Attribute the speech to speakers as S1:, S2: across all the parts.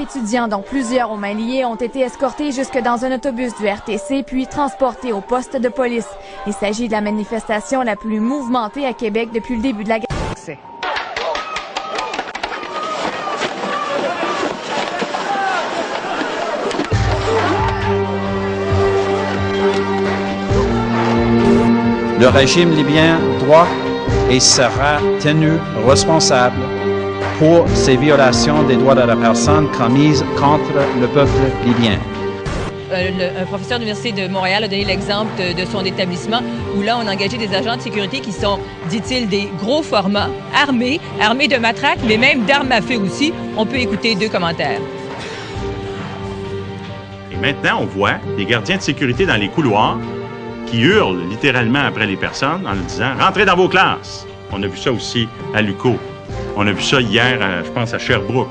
S1: étudiants, dont plusieurs aux mains liées, ont été escortés jusque dans un autobus du RTC, puis transportés au poste de police. Il s'agit de la manifestation la plus mouvementée à Québec depuis le début de la guerre.
S2: Le régime libyen doit et sera tenu responsable pour ces violations des droits de la personne commises contre le peuple libyen.
S3: Un professeur de l'Université de Montréal a donné l'exemple de son établissement où là, on a engagé des agents de sécurité qui sont, dit-il, des gros formats, armés de matraques, mais même d'armes à feu aussi. On peut écouter 2 commentaires.
S4: Et maintenant, on voit des gardiens de sécurité dans les couloirs qui hurlent littéralement après les personnes en leur disant « Rentrez dans vos classes ». On a vu ça aussi à l'UQO. On a vu ça hier, je pense, à Sherbrooke.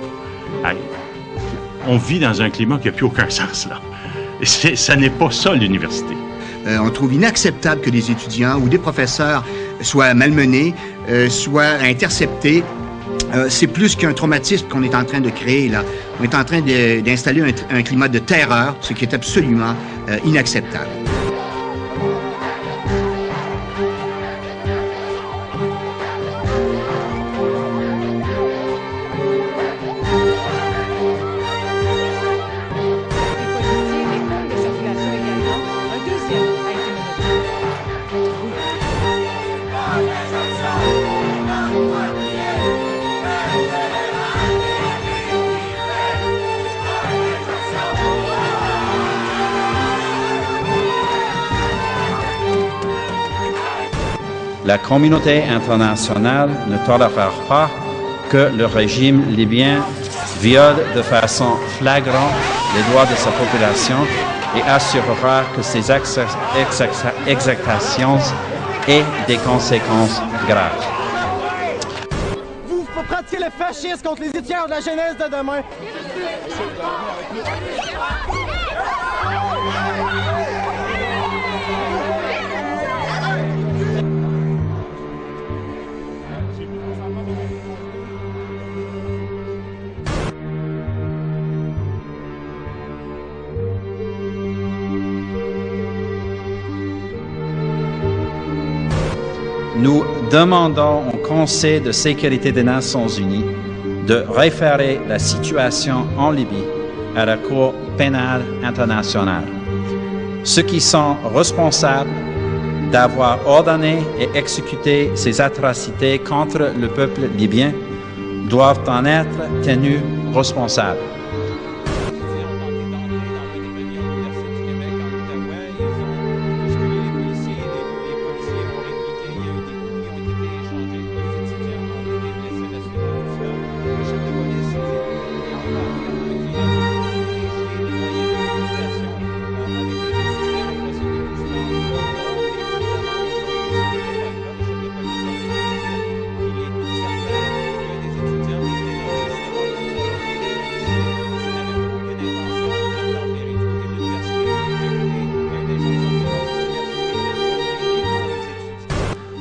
S4: On vit dans un climat qui n'a plus aucun sens, là. Ça n'est pas ça, l'université.
S5: On trouve inacceptable que des étudiants ou des professeurs soient malmenés, soient interceptés. C'est plus qu'un traumatisme qu'on est en train de créer, là. On est en train d'installer un climat de terreur, ce qui est absolument inacceptable.
S2: La communauté internationale ne tolérera pas que le régime libyen viole de façon flagrante les droits de sa population et assurera que ces exactions aient des conséquences graves.
S6: Vous pratiquez le fascisme contre les étudiants de la jeunesse de demain.
S2: Nous demandons au Conseil de sécurité des Nations unies de référer la situation en Libye à la Cour pénale internationale. Ceux qui sont responsables d'avoir ordonné et exécuté ces atrocités contre le peuple libyen doivent en être tenus responsables.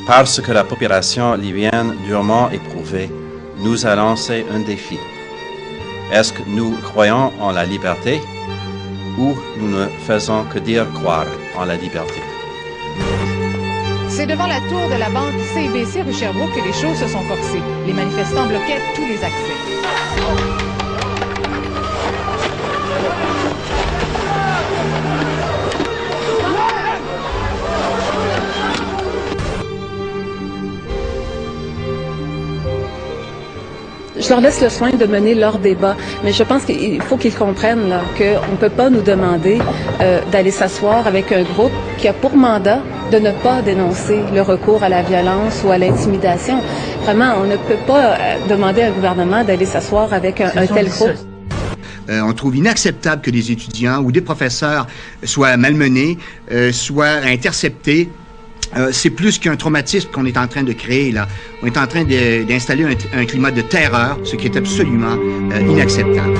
S2: Parce que la population libyenne durement éprouvée nous a lancé un défi. Est-ce que nous croyons en la liberté ou nous ne faisons que dire croire en la liberté?
S7: C'est devant la tour de la banque CIBC rue Sherbrooke que les choses se sont corsées. Les manifestants bloquaient tous les accès.
S8: Je leur laisse le soin de mener leur débat, mais je pense qu'il faut qu'ils comprennent qu'on ne peut pas nous demander d'aller s'asseoir avec un groupe qui a pour mandat de ne pas dénoncer le recours à la violence ou à l'intimidation. Vraiment, on ne peut pas demander à un gouvernement d'aller s'asseoir avec un tel groupe.
S5: On trouve inacceptable que des étudiants ou des professeurs soient malmenés, soient interceptés. C'est plus qu'un traumatisme qu'on est en train de créer, là. On est en train d'installer un climat de terreur, ce qui est absolument inacceptable.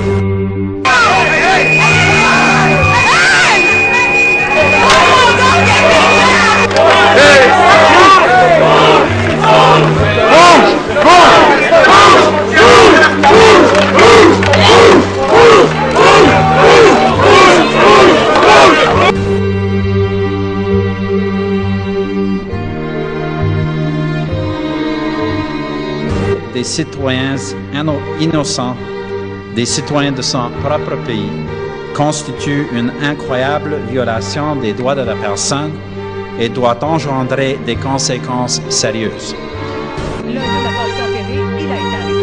S2: citoyens innocents, des citoyens de son propre pays, constitue une incroyable violation des droits de la personne et doit engendrer des conséquences sérieuses.
S3: L'un de la porte tempérée, il a été arrêté.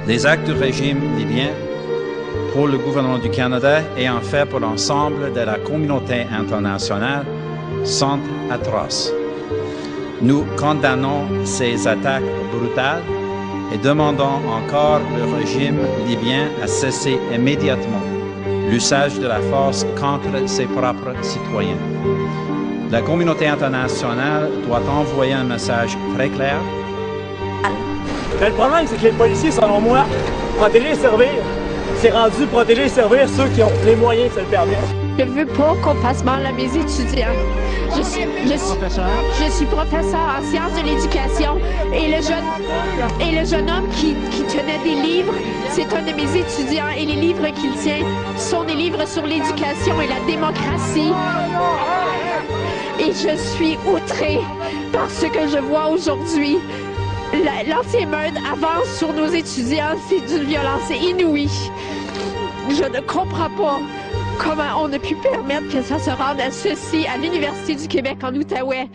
S2: Les actes du régime libyen pour le gouvernement du Canada et en fait pour l'ensemble de la communauté internationale sont atroces. Nous condamnons ces attaques brutales et demandons encore au régime libyen à cesser immédiatement l'usage de la force contre ses propres citoyens. La communauté internationale doit envoyer un message très clair.
S6: Mais le problème, c'est que les policiers, selon moi, protéger et servir, c'est rendu protéger et servir ceux qui ont les moyens de se le permettre.
S9: Je veux pas qu'on fasse mal à mes étudiants. Je suis professeur en sciences de l'éducation et le jeune homme qui tenait des livres, c'est un de mes étudiants et les livres qu'il tient sont des livres sur l'éducation et la démocratie. Et je suis outrée par ce que je vois aujourd'hui. L'anti-émeute avance sur nos étudiants, c'est d'une violence inouïe. Je ne comprends pas comment on a pu permettre que ça se rende à ceci à l'Université du Québec en Outaouais.